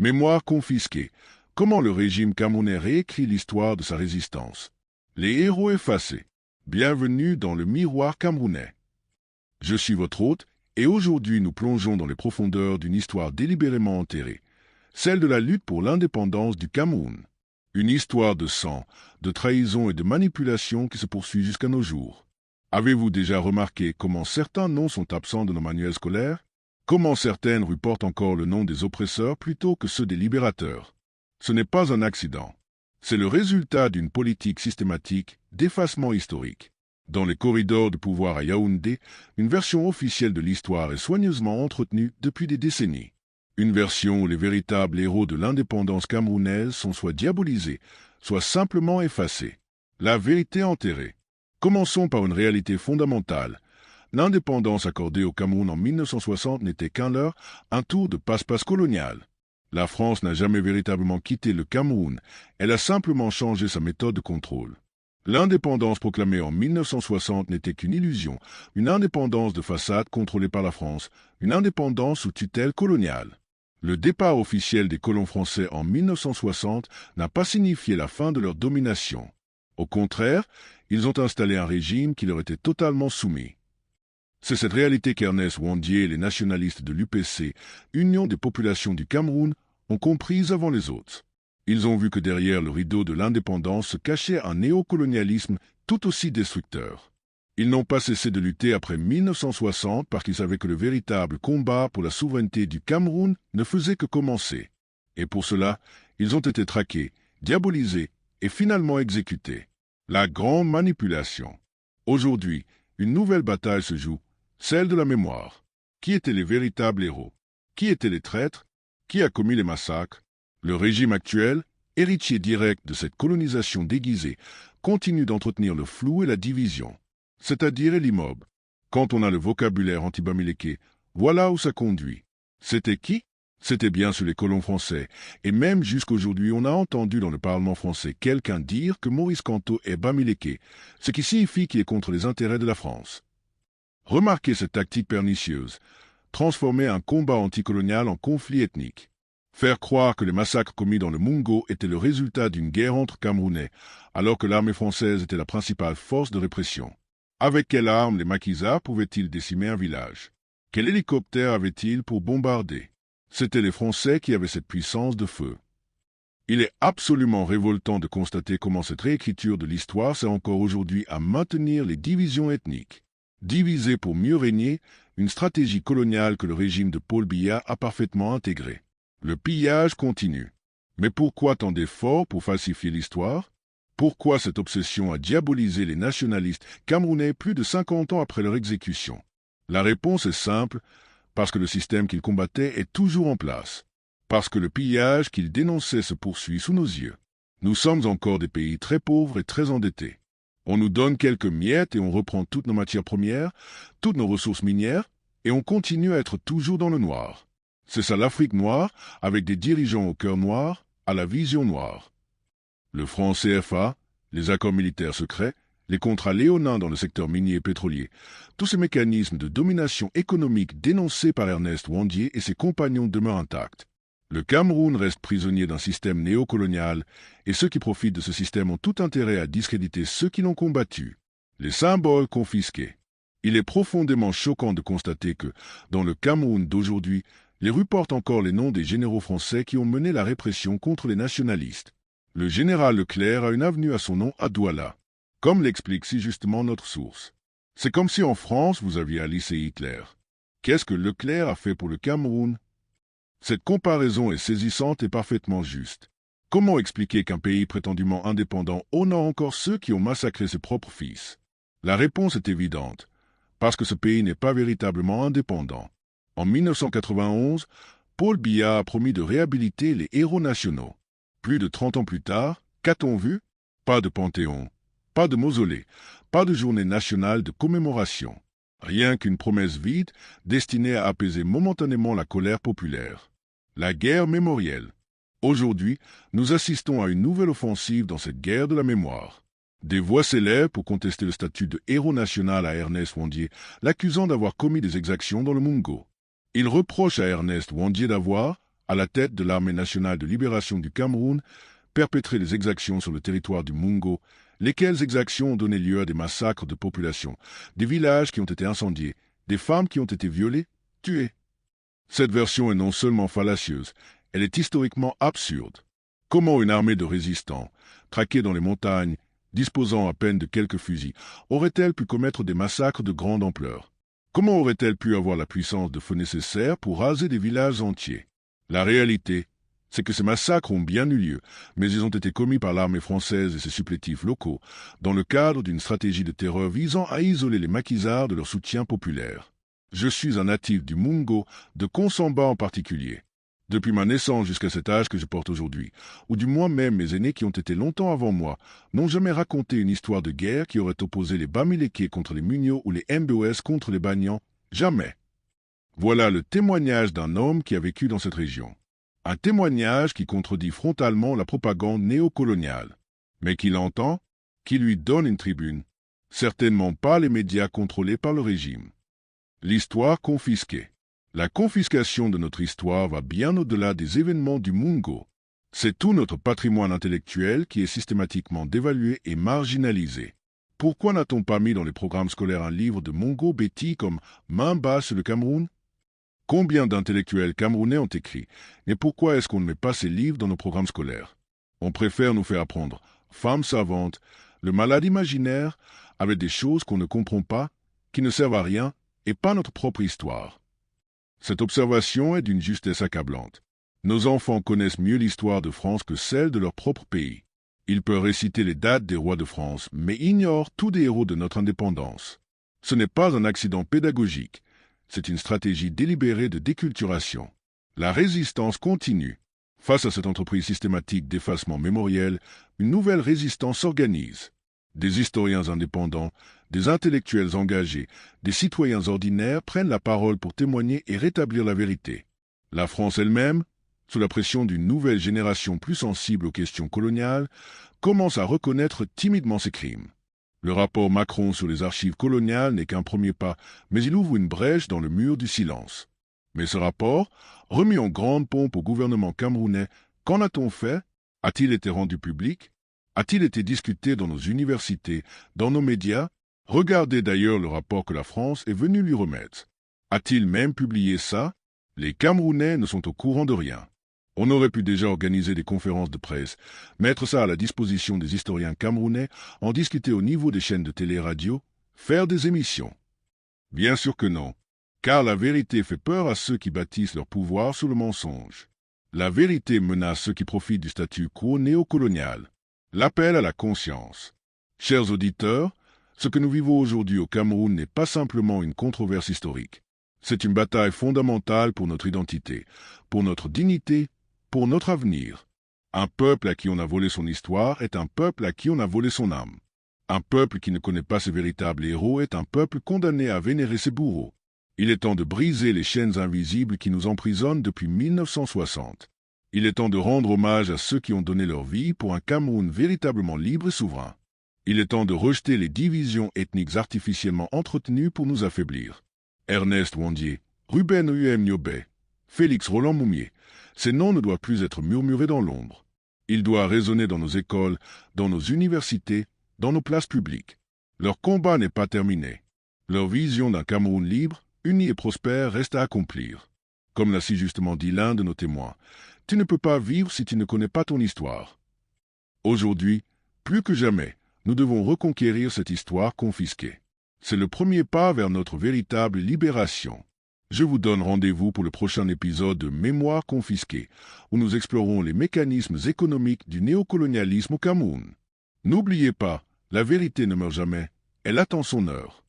Mémoire confisquée. Comment le régime camerounais réécrit l'histoire de sa résistance. Les héros effacés. Bienvenue dans le miroir camerounais. Je suis votre hôte, et aujourd'hui nous plongeons dans les profondeurs d'une histoire délibérément enterrée, celle de la lutte pour l'indépendance du Cameroun. Une histoire de sang, de trahison et de manipulation qui se poursuit jusqu'à nos jours. Avez-vous déjà remarqué comment certains noms sont absents de nos manuels scolaires? Comment certaines rues portent encore le nom des oppresseurs plutôt que ceux des libérateurs? Ce n'est pas un accident. C'est le résultat d'une politique systématique d'effacement historique. Dans les corridors de pouvoir à Yaoundé, une version officielle de l'histoire est soigneusement entretenue depuis des décennies. Une version où les véritables héros de l'indépendance camerounaise sont soit diabolisés, soit simplement effacés. La vérité enterrée. Commençons par une réalité fondamentale. L'indépendance accordée au Cameroun en 1960 n'était qu'un leurre, un tour de passe-passe colonial. La France n'a jamais véritablement quitté le Cameroun, elle a simplement changé sa méthode de contrôle. L'indépendance proclamée en 1960 n'était qu'une illusion, une indépendance de façade contrôlée par la France, une indépendance sous tutelle coloniale. Le départ officiel des colons français en 1960 n'a pas signifié la fin de leur domination. Au contraire, ils ont installé un régime qui leur était totalement soumis. C'est cette réalité qu'Ernest Ouandié et les nationalistes de l'UPC, Union des populations du Cameroun, ont comprise avant les autres. Ils ont vu que derrière le rideau de l'indépendance se cachait un néocolonialisme tout aussi destructeur. Ils n'ont pas cessé de lutter après 1960 parce qu'ils savaient que le véritable combat pour la souveraineté du Cameroun ne faisait que commencer. Et pour cela, ils ont été traqués, diabolisés et finalement exécutés. La grande manipulation. Aujourd'hui, une nouvelle bataille se joue, celle de la mémoire. Qui étaient les véritables héros? Qui étaient les traîtres? Qui a commis les massacres? Le régime actuel, héritier direct de cette colonisation déguisée, continue d'entretenir le flou et la division, c'est-à-dire l'immeuble. Quand on a le vocabulaire anti-bamiléké, voilà où ça conduit. C'était qui? C'était bien sûr les colons français, et même jusqu'aujourd'hui on a entendu dans le Parlement français quelqu'un dire que Maurice Kamto est bamiléké, ce qui signifie qu'il est contre les intérêts de la France. Remarquez cette tactique pernicieuse, transformer un combat anticolonial en conflit ethnique. Faire croire que les massacres commis dans le Mungo étaient le résultat d'une guerre entre Camerounais, alors que l'armée française était la principale force de répression. Avec quelle arme les maquisards pouvaient-ils décimer un village? Quel hélicoptère avaient-ils pour bombarder? C'étaient les Français qui avaient cette puissance de feu. Il est absolument révoltant de constater comment cette réécriture de l'histoire sert encore aujourd'hui à maintenir les divisions ethniques. Diviser pour mieux régner, une stratégie coloniale que le régime de Paul Biya a parfaitement intégrée. Le pillage continue. Mais pourquoi tant d'efforts pour falsifier l'histoire? Pourquoi cette obsession à diaboliser les nationalistes camerounais plus de 50 ans après leur exécution? La réponse est simple, parce que le système qu'ils combattaient est toujours en place. Parce que le pillage qu'ils dénonçaient se poursuit sous nos yeux. Nous sommes encore des pays très pauvres et très endettés. On nous donne quelques miettes et on reprend toutes nos matières premières, toutes nos ressources minières, et on continue à être toujours dans le noir. C'est ça l'Afrique noire, avec des dirigeants au cœur noir, à la vision noire. Le franc CFA, les accords militaires secrets, les contrats léonins dans le secteur minier et pétrolier, tous ces mécanismes de domination économique dénoncés par Ernest Ouandié et ses compagnons demeurent intacts. Le Cameroun reste prisonnier d'un système néocolonial, et ceux qui profitent de ce système ont tout intérêt à discréditer ceux qui l'ont combattu. Les symboles confisqués. Il est profondément choquant de constater que, dans le Cameroun d'aujourd'hui, les rues portent encore les noms des généraux français qui ont mené la répression contre les nationalistes. Le général Leclerc a une avenue à son nom à Douala, comme l'explique si justement notre source. C'est comme si en France vous aviez Alice et Hitler. Qu'est-ce que Leclerc a fait pour le Cameroun? Cette comparaison est saisissante et parfaitement juste. Comment expliquer qu'un pays prétendument indépendant honore encore ceux qui ont massacré ses propres fils? La réponse est évidente, parce que ce pays n'est pas véritablement indépendant. En 1991, Paul Biya a promis de réhabiliter les héros nationaux. Plus de 30 ans plus tard, qu'a-t-on vu? Pas de panthéon, pas de mausolée, pas de journée nationale de commémoration. Rien qu'une promesse vide destinée à apaiser momentanément la colère populaire. La guerre mémorielle. Aujourd'hui, nous assistons à une nouvelle offensive dans cette guerre de la mémoire. Des voix s'élèvent pour contester le statut de héros national à Ernest Ouandié, l'accusant d'avoir commis des exactions dans le Mungo. Il reproche à Ernest Ouandié d'avoir, à la tête de l'armée nationale de libération du Cameroun, perpétré des exactions sur le territoire du Mungo, lesquelles exactions ont donné lieu à des massacres de population, des villages qui ont été incendiés, des femmes qui ont été violées, tuées. Cette version est non seulement fallacieuse, elle est historiquement absurde. Comment une armée de résistants, traquée dans les montagnes, disposant à peine de quelques fusils, aurait-elle pu commettre des massacres de grande ampleur? Comment aurait-elle pu avoir la puissance de feu nécessaire pour raser des villages entiers? La réalité, c'est que ces massacres ont bien eu lieu, mais ils ont été commis par l'armée française et ses supplétifs locaux, dans le cadre d'une stratégie de terreur visant à isoler les maquisards de leur soutien populaire. Je suis un natif du Mungo, de Konsamba en particulier. Depuis ma naissance jusqu'à cet âge que je porte aujourd'hui, ou du moins même mes aînés qui ont été longtemps avant moi, n'ont jamais raconté une histoire de guerre qui aurait opposé les Bamileke contre les Munyo ou les MBOS contre les Banyans. Jamais. Voilà le témoignage d'un homme qui a vécu dans cette région. Un témoignage qui contredit frontalement la propagande néocoloniale, mais qui l'entend, qui lui donne une tribune. Certainement pas les médias contrôlés par le régime. L'histoire confisquée. La confiscation de notre histoire va bien au-delà des événements du Mungo. C'est tout notre patrimoine intellectuel qui est systématiquement dévalué et marginalisé. Pourquoi n'a-t-on pas mis dans les programmes scolaires un livre de Mongo Betty comme « Main basse sur le Cameroun » ? Combien d'intellectuels camerounais ont écrit, mais pourquoi est-ce qu'on ne met pas ces livres dans nos programmes scolaires? On préfère nous faire apprendre « Femmes savantes », le malade imaginaire, avec des choses qu'on ne comprend pas, qui ne servent à rien, et pas notre propre histoire. Cette observation est d'une justesse accablante. Nos enfants connaissent mieux l'histoire de France que celle de leur propre pays. Ils peuvent réciter les dates des rois de France, mais ignorent tous des héros de notre indépendance. Ce n'est pas un accident pédagogique, c'est une stratégie délibérée de déculturation. La résistance continue. Face à cette entreprise systématique d'effacement mémoriel, une nouvelle résistance s'organise. Des historiens indépendants, des intellectuels engagés, des citoyens ordinaires prennent la parole pour témoigner et rétablir la vérité. La France elle-même, sous la pression d'une nouvelle génération plus sensible aux questions coloniales, commence à reconnaître timidement ses crimes. Le rapport Macron sur les archives coloniales n'est qu'un premier pas, mais il ouvre une brèche dans le mur du silence. Mais ce rapport, remis en grande pompe au gouvernement camerounais, qu'en a-t-on fait? A-t-il été rendu public? A-t-il été discuté dans nos universités, dans nos médias? Regardez d'ailleurs le rapport que la France est venue lui remettre. A-t-il même publié ça? Les Camerounais ne sont au courant de rien. On aurait pu déjà organiser des conférences de presse, mettre ça à la disposition des historiens camerounais, en discuter au niveau des chaînes de télé et radio, faire des émissions. Bien sûr que non, car la vérité fait peur à ceux qui bâtissent leur pouvoir sur le mensonge. La vérité menace ceux qui profitent du statu quo néocolonial. L'appel à la conscience. Chers auditeurs, ce que nous vivons aujourd'hui au Cameroun n'est pas simplement une controverse historique. C'est une bataille fondamentale pour notre identité, pour notre dignité, pour notre avenir. Un peuple à qui on a volé son histoire est un peuple à qui on a volé son âme. Un peuple qui ne connaît pas ses véritables héros est un peuple condamné à vénérer ses bourreaux. Il est temps de briser les chaînes invisibles qui nous emprisonnent depuis 1960. Il est temps de rendre hommage à ceux qui ont donné leur vie pour un Cameroun véritablement libre et souverain. Il est temps de rejeter les divisions ethniques artificiellement entretenues pour nous affaiblir. Ernest Wandier, Ruben Nyobé, Félix Roland Moumier, ces noms ne doivent plus être murmurés dans l'ombre. Ils doivent résonner dans nos écoles, dans nos universités, dans nos places publiques. Leur combat n'est pas terminé. Leur vision d'un Cameroun libre, uni et prospère reste à accomplir. Comme l'a si justement dit l'un de nos témoins, tu ne peux pas vivre si tu ne connais pas ton histoire. Aujourd'hui, plus que jamais, nous devons reconquérir cette histoire confisquée. C'est le premier pas vers notre véritable libération. Je vous donne rendez-vous pour le prochain épisode de Mémoire confisquée, où nous explorons les mécanismes économiques du néocolonialisme au Cameroun. N'oubliez pas, la vérité ne meurt jamais, elle attend son heure.